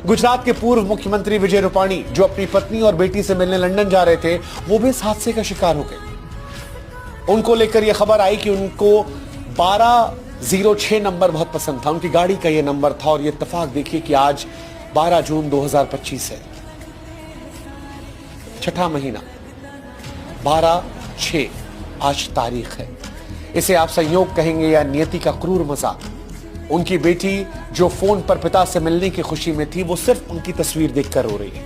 गुजरात के पूर्व मुख्यमंत्री विजय रूपाणी जो अपनी पत्नी और बेटी से मिलने लंदन जा रहे थे, वो भी इस हादसे का शिकार हो गए। उनको लेकर यह खबर आई कि उनको 1206 नंबर बहुत पसंद था, उनकी गाड़ी का यह नंबर था। और ये इत्तेफाक देखिए कि आज 12 जून 2025 है, छठा महीना, 12/6 आज तारीख है। इसे आप संयोग कहेंगे या नियति का क्रूर मजाक। उनकी बेटी जो फोन पर पिता से मिलने की खुशी में थी, वो सिर्फ उनकी तस्वीर देखकर रो रही है।